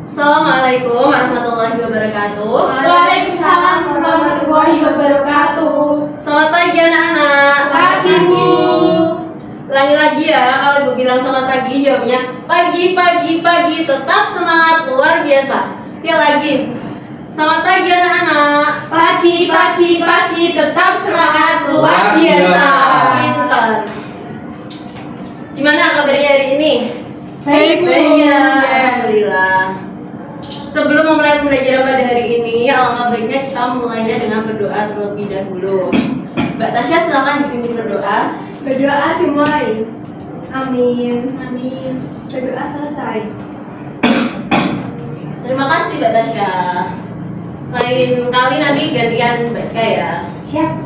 Assalamualaikum warahmatullahi wabarakatuh. Waalaikumsalam warahmatullahi wabarakatuh. Selamat pagi anak-anak. Pagi, Bu. Lagi-lagi ya, kalau ibu bilang selamat pagi, jawabnya pagi, pagi, pagi. Tetap semangat luar biasa. Ya lagi. Selamat pagi anak-anak. Pagi, pagi, pagi, tetap semangat luar biasa. Pintar. Gimana kabarnya hari ini? Baik, Bu. Baik ya, alhamdulillah. Sebelum memulai pembelajaran pada hari ini, alangkah baiknya kita mulainya dengan berdoa terlebih dahulu. Mbak Tasya silakan dipimpin berdoa. Berdoa dimulai. Amin. Amin. Berdoa selesai. Terima kasih Mbak Tasya. Lain kali nanti gantian Mbak Ika ya. Siap.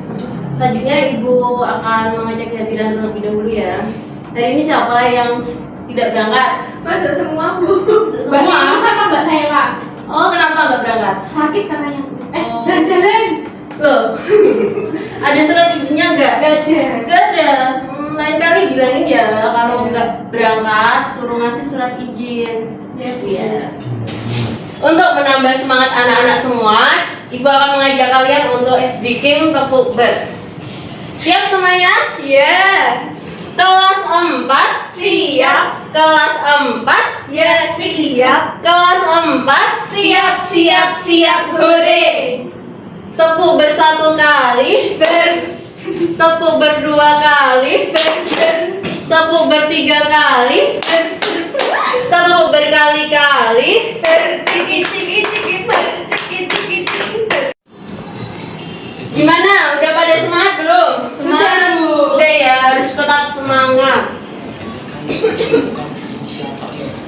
Selanjutnya Ibu akan mengecek kehadiran terlebih dahulu ya. Hari ini siapa yang tidak berangkat? Masa semua, Bu? Semua? Mbak Nini sama Mbak Naila. Oh, kenapa nggak berangkat? Sakit katanya. Oh. Jalan-jalan. Loh, ada surat izinnya nggak? Gak ada. Gak ada. Lain kali bilangin ya kalau nggak berangkat suruh ngasih surat izin. Ya, Bu. Iya. Untuk menambah semangat anak-anak semua, Ibu akan mengajak kalian untuk speaking tepuk ber. Siap semuanya? Iya. Kelas 4. Siap. Kelas 4. Ya, siap. Kelas 4. Siap, siap, siap, hore. Tepuk ber 1 kali. Tepuk ber 2 kali. Tepuk ber 3 kali. Tepuk berkali-kali. Gimana? Udah pada semangat belum? Sudah, Bu. Udah ya, harus tetap semangat.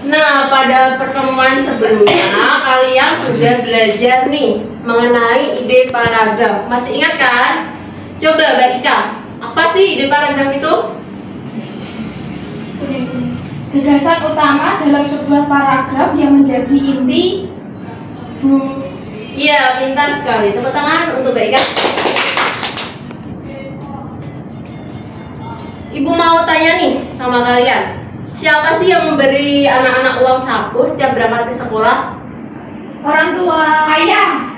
Nah, pada pertemuan sebelumnya kalian sudah belajar nih mengenai ide paragraf. Masih ingat kan? Coba Mbak Ika, apa sih ide paragraf itu? Gagasan utama dalam sebuah paragraf yang menjadi inti, Bu. Iya, pintar sekali. Tepuk tangan untuk Mbak Ika. Ibu mau tanya nih sama kalian, siapa sih yang memberi anak-anak uang saku setiap berangkat ke sekolah? Orang tua. Ayah.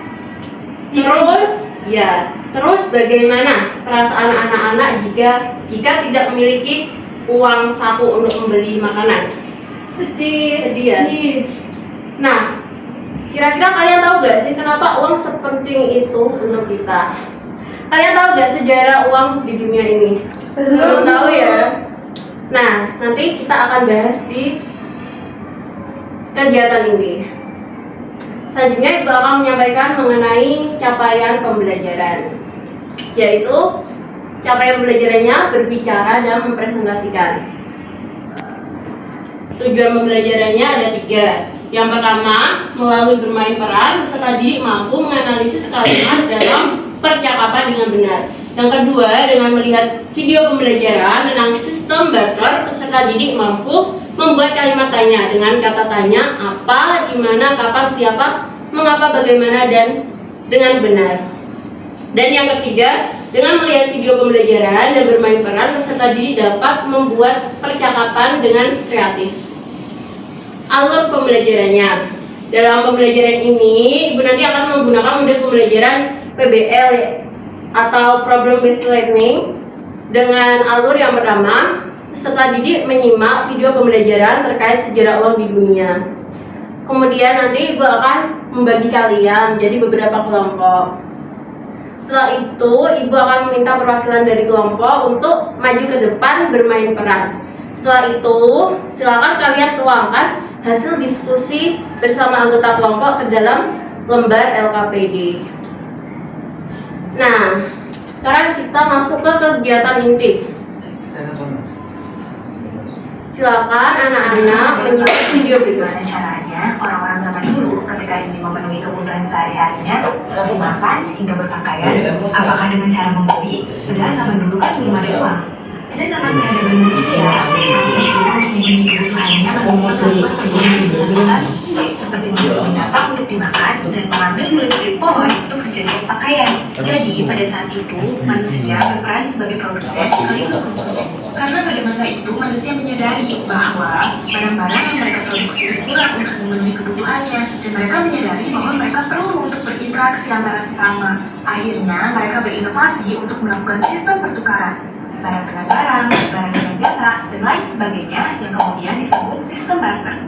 Terus bagaimana perasaan anak-anak jika tidak memiliki uang saku untuk membeli makanan? Sedih. Ya? Nah, kira-kira kalian tahu gak sih kenapa uang sepenting itu untuk kita? Kalian tahu gak sejarah uang di dunia ini? Belum tahu ya? Nah, nanti kita akan bahas di kegiatan ini. Selanjutnya Ibu akan menyampaikan mengenai capaian pembelajaran, yaitu capaian pembelajarannya berbicara dan mempresentasikan. Tujuan pembelajarannya ada 3. Yang pertama, melalui bermain peran, peserta didik mampu menganalisis kalimat dalam percakapan dengan benar. Yang kedua, dengan melihat video pembelajaran dengan sistem barter, peserta didik mampu membuat kalimat tanya dengan kata tanya, apa, di mana, kapan, siapa, mengapa, bagaimana, dan dengan benar. Dan yang ketiga, dengan melihat video pembelajaran dan bermain peran, peserta didik dapat membuat percakapan dengan kreatif. Alur pembelajarannya. Dalam pembelajaran ini, Ibu nanti akan menggunakan model pembelajaran PBL atau Problem Based Learning dengan alur yang pertama, peserta didik menyimak video pembelajaran terkait sejarah uang di dunia. Kemudian nanti Ibu akan membagi kalian menjadi beberapa kelompok. Setelah itu, Ibu akan meminta perwakilan dari kelompok untuk maju ke depan bermain peran. Setelah itu, silakan kalian tuangkan hasil diskusi bersama anggota kelompok ke dalam lembar LKPD. Nah, sekarang kita masuk ke kegiatan inti. Silakan anak-anak menyimak video berikut. Caranya, orang-orang zaman dulu ketika ingin memenuhi kebutuhan sehari-harinya seperti makan hingga berpakaian, apakah dengan cara membeli, berdasar mendudukan belum ada uang. Pada zaman peradaban manusia, saat itu untuk memenuhi kebutuhannya manusia melakukan perbuatan seperti membeli binatang untuk dimakan dan mengambil buah dari pohon untuk terjadinya pakaian. Jadi, pada saat itu, manusia berperan sebagai produsen sekaligus konsumen. Karena pada masa itu, manusia menyadari bahwa barang-barang yang mereka produksi kurang untuk memenuhi kebutuhannya, dan mereka menyadari bahwa mereka perlu untuk berinteraksi antara sesama. Akhirnya, mereka berinovasi untuk melakukan sistem pertukaran. Barang dengan barang, barang dengan jasa, dan lain sebagainya yang kemudian disebut sistem barter.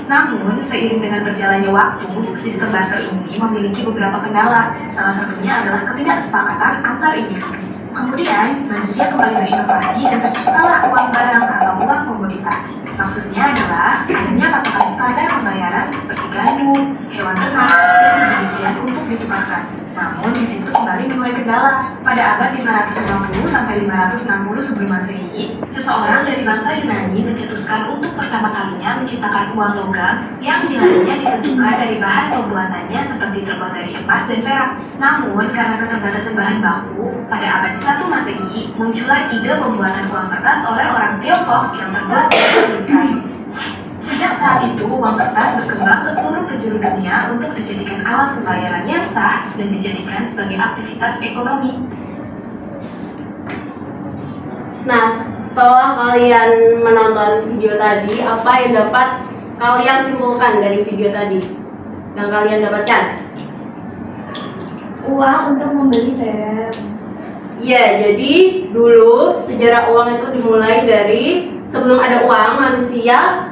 Namun, seiring dengan berjalannya waktu, sistem barter ini memiliki beberapa kendala. Salah satunya adalah ketidaksepakatan antar individu. Kemudian, manusia kembali berinovasi dan terciptalah uang barang atau uang komoditas. Maksudnya adalah adanya patokan standar pembayaran seperti gandum, hewan ternak, dan biji-bijian untuk ditukarkan. Namun, di situ kembali menuai kendala. Pada abad 550 sampai 560 sebelum Masehi, seseorang dari bangsa Yunani mencetuskan untuk pertama kalinya menciptakan uang logam yang nilainya ditentukan dari bahan pembuatannya seperti terbuat dari emas dan perak. Namun, karena keterbatasan bahan baku, pada abad 1 Masehi muncullah ide pembuatan uang kertas oleh orang Tiongkok yang terbuat dari kulit kayu. Sejak saat itu, uang kertas berkembang ke seluruh penjuru dunia untuk dijadikan alat pembayaran yang sah dan dijadikan sebagai aktivitas ekonomi. Nah, setelah kalian menonton video tadi, apa yang dapat kalian simpulkan dari video tadi yang kalian dapatkan? Uang untuk membeli barang. Iya, jadi dulu sejarah uang itu dimulai dari sebelum ada uang, manusia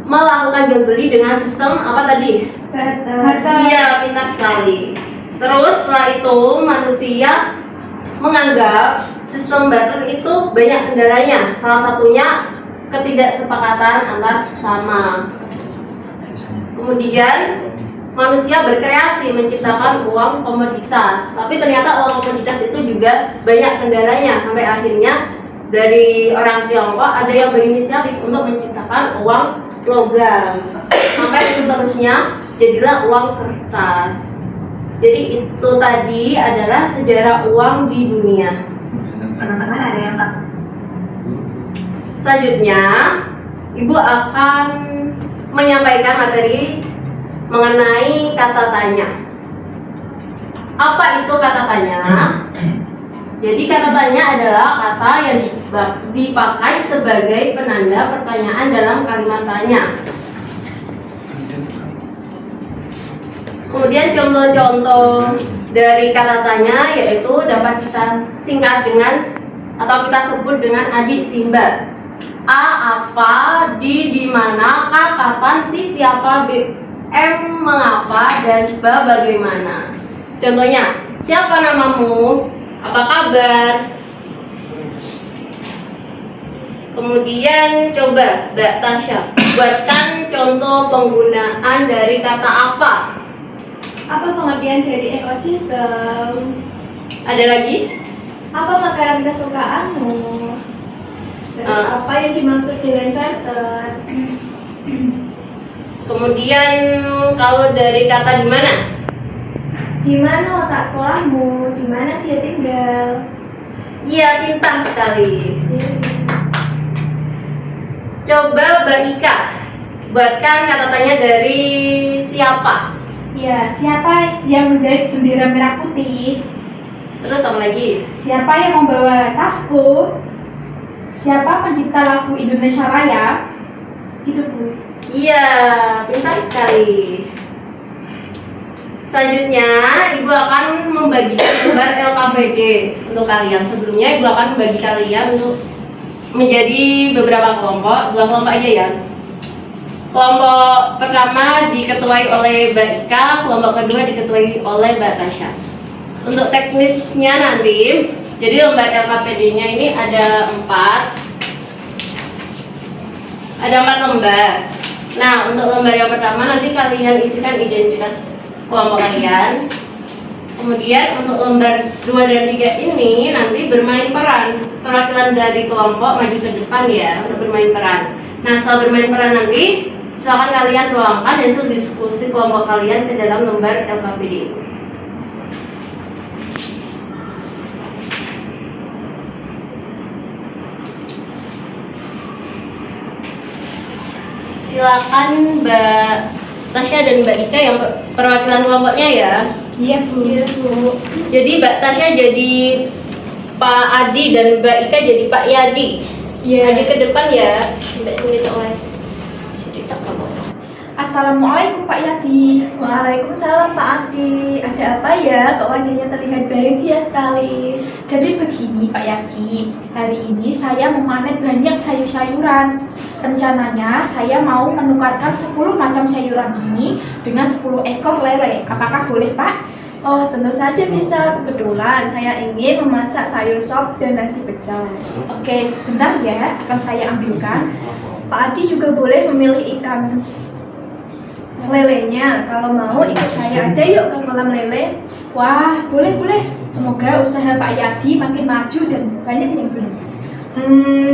melakukan jual beli dengan sistem apa tadi? Barter. Iya, pintar sekali. Terus setelah itu manusia menganggap sistem barter itu banyak kendalanya. Salah satunya ketidaksepakatan antar sesama. Kemudian manusia berkreasi menciptakan uang komoditas. Tapi ternyata uang komoditas itu juga banyak kendalanya. Sampai akhirnya dari orang Tiongkok ada yang berinisiatif untuk menciptakan uang logam. Sampai seterusnya jadilah uang kertas. Jadi itu tadi adalah sejarah uang di dunia. Teman-teman ada yang tak? Selanjutnya, Ibu akan menyampaikan materi mengenai kata tanya. Apa itu kata tanya? Jadi kata tanya adalah kata yang dipakai sebagai penanda pertanyaan dalam kalimat tanya. Kemudian contoh-contoh dari kata tanya yaitu dapat kita singkat dengan atau kita sebut dengan adik simba. A apa, di mana, K kapan, si siapa, B M mengapa, dan ba bagaimana. Contohnya, siapa namamu? Apa kabar? Kemudian coba Mbak Tasya buatkan contoh penggunaan dari kata apa. Apa pengertian dari ekosistem? Ada lagi? Apa makanan kesukaanmu? Terus apa yang dimaksud dengan barter? Kemudian kalau dari kata di mana? Di mana letak sekolahmu? Di mana dia tinggal? Iya, pintar sekali. Coba Mbak Ika buatkan kata tanya dari siapa. Ya, siapa yang menjahit bendera merah putih? Terus apa lagi? Siapa yang membawa tasku? Siapa pencipta lagu Indonesia Raya? Gitu, Bu. Iya, pintar sekali. Selanjutnya, Ibu akan membagikan gambar LKPD untuk kalian. Sebelumnya, Ibu akan membagi kalian untuk menjadi beberapa kelompok, 2 kelompok aja ya. Kelompok pertama diketuai oleh Mbak Ika, kelompok kedua diketuai oleh Mbak Tasya. Untuk teknisnya nanti, jadi lembar LKPD-nya ini ada 4 lembar. Nah, untuk lembar yang pertama nanti kalian isikan identitas kelompok kalian. Kemudian untuk lembar 2 dan 3 ini nanti bermain peran. Perwakilan dari kelompok maju ke depan ya untuk bermain peran. Nah, setelah bermain peran nanti silakan kalian tuangkan hasil diskusi kelompok kalian ke dalam lembar LKPD ini. Silakan Mbak Tasya dan Mbak Ika yang perwakilan kelompoknya ya. Iya Bu. Jadi Mbak Tasya jadi Pak Adi dan Mbak Ika jadi Pak Yadi. Iya. Maju ke depan ya. Mbak sini tak oleh. Sini tak apa. Assalamualaikum Pak Yadi. Waalaikumsalam Pak Adi. Ada apa ya? Kok wajahnya terlihat bahagia sekali? Jadi begini Pak Yadi, hari ini saya memanen banyak sayur-sayuran. Rencananya saya mau menukarkan 10 macam sayuran ini dengan 10 ekor lele. Apakah boleh Pak? Oh, tentu saja bisa. Kebetulan saya ingin memasak sayur sop dan nasi pecel. Oke, sebentar ya, akan saya ambilkan. Pak Adi juga boleh memilih ikan lelenya. Kalau mau ikut saya aja yuk ke kolam lele. Wah, boleh. Semoga usaha Pak Yadi makin maju dan banyak yang beli.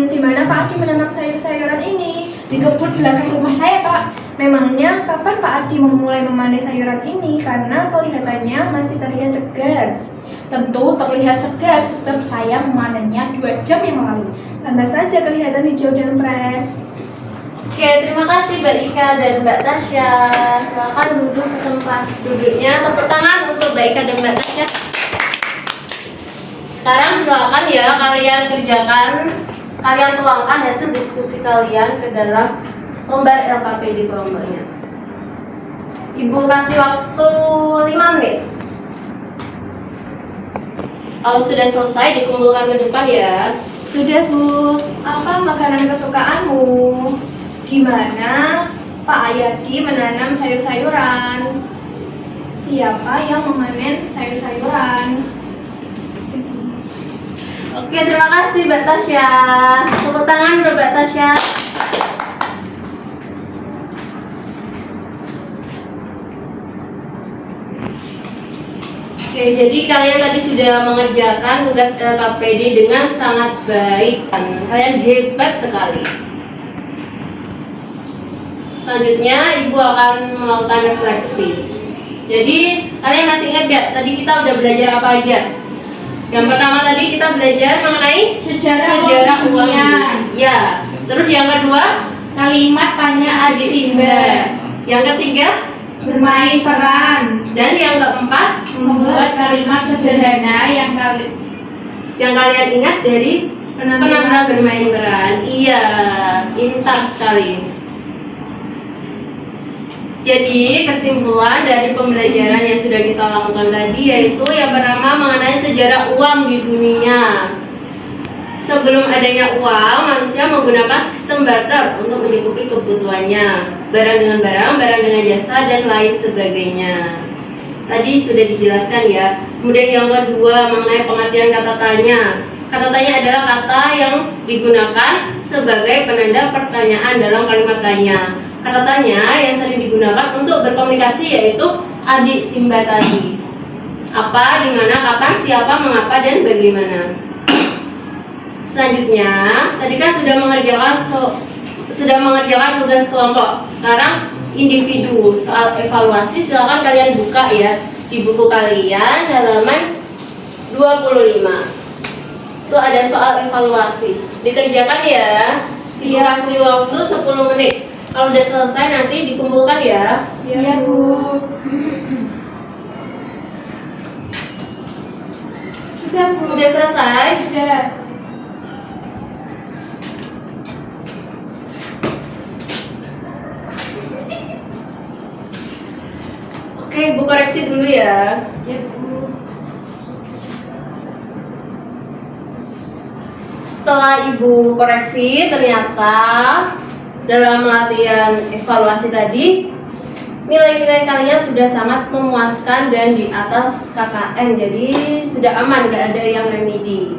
Di mana Pak Adi menanam sayur-sayuran ini? Di kebun belakang rumah saya Pak. Memangnya kapan Pak Adi memulai memanen sayuran ini? Karena kelihatannya masih terlihat segar. Tentu terlihat segar sebab saya memanennya 2 jam yang lalu. Pantas saja kelihatan hijau dan fresh. Oke, terima kasih Mbak Ika dan Mbak Tasya. Silakan duduk ke tempat duduknya. Tepuk tangan untuk Mbak Ika dan Mbak Tasya. Sekarang silakan ya kalian kerjakan, kalian tuangkan hasil diskusi kalian ke dalam lembar LKPD kelompoknya. Ibu kasih waktu 5 menit. Kalau sudah selesai dikumpulkan ke depan ya. Sudah Bu. Apa makanan kesukaanmu? Gimana Pak Ayadi menanam sayur-sayuran? Siapa yang memanen sayur-sayuran? Oke, terima kasih Mbak Tasya. Tepuk tangan untuk Mbak Tasya. Oke, jadi kalian tadi sudah mengerjakan tugas LKPD dengan sangat baik. Kalian hebat sekali. Selanjutnya, Ibu akan melakukan refleksi. Jadi, kalian masih ingat gak? Tadi kita udah belajar apa aja? Yang pertama tadi kita belajar mengenai Sejarah uang dunia. Ya. Terus yang kedua, Kalimat tanya adik adik Simba. Simba. Yang ketiga, Bermain peran. dan yang keempat, Membuat kalimat sederhana yang kalian ingat dari penampilan bermain peran. Iya, pintar sekali. Jadi kesimpulan dari pembelajaran yang sudah kita lakukan tadi yaitu yang pertama mengenai sejarah uang di dunia. Sebelum adanya uang, manusia menggunakan sistem barter untuk mencukupi kebutuhannya, barang dengan barang, barang dengan jasa, dan lain sebagainya. Tadi sudah dijelaskan ya. Kemudian yang kedua mengenai pengertian kata tanya. Kata tanya adalah kata yang digunakan sebagai penanda pertanyaan dalam kalimat tanya. Kata tanya yang sering digunakan untuk berkomunikasi yaitu adik Simba tadi. Apa, di mana, kapan, siapa, mengapa, dan bagaimana. Selanjutnya, tadi kan sudah mengerjakan tugas kelompok. Sekarang individu, soal evaluasi silakan kalian buka ya di buku kalian halaman 25. Itu ada soal evaluasi. Dikerjakan ya. Ibu kasih waktu 10 menit. Kalau udah selesai nanti dikumpulkan ya. Iya Bu. Sudah Bu. Udah selesai? Sudah. Oke, Ibu koreksi dulu ya. Ya Bu. Setelah Ibu koreksi, ternyata dalam latihan evaluasi tadi nilai-nilai kalian sudah sangat memuaskan dan di atas KKM, jadi sudah aman, gak ada yang remedi.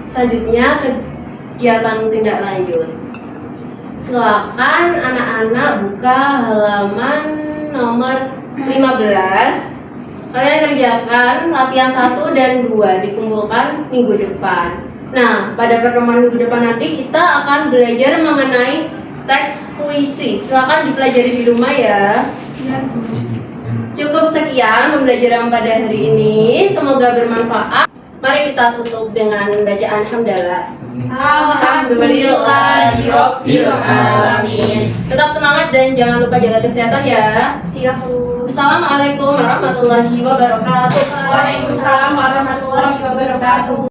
Selanjutnya kegiatan tindak lanjut. Silakan anak-anak buka halaman nomor 15. Kalian kerjakan latihan 1 dan 2 dikumpulkan minggu depan. Nah, pada pertemuan minggu depan nanti kita akan belajar mengenai teks puisi. Silakan dipelajari di rumah ya. Cukup sekian pembelajaran pada hari ini. Semoga bermanfaat. Mari kita tutup dengan bacaan hamdalah. Alhamdulillahirobbilalamin. Tetap semangat dan jangan lupa jaga kesehatan ya. Siap Bu. Wassalamualaikum warahmatullahi wabarakatuh. Waalaikumsalam warahmatullahi wabarakatuh.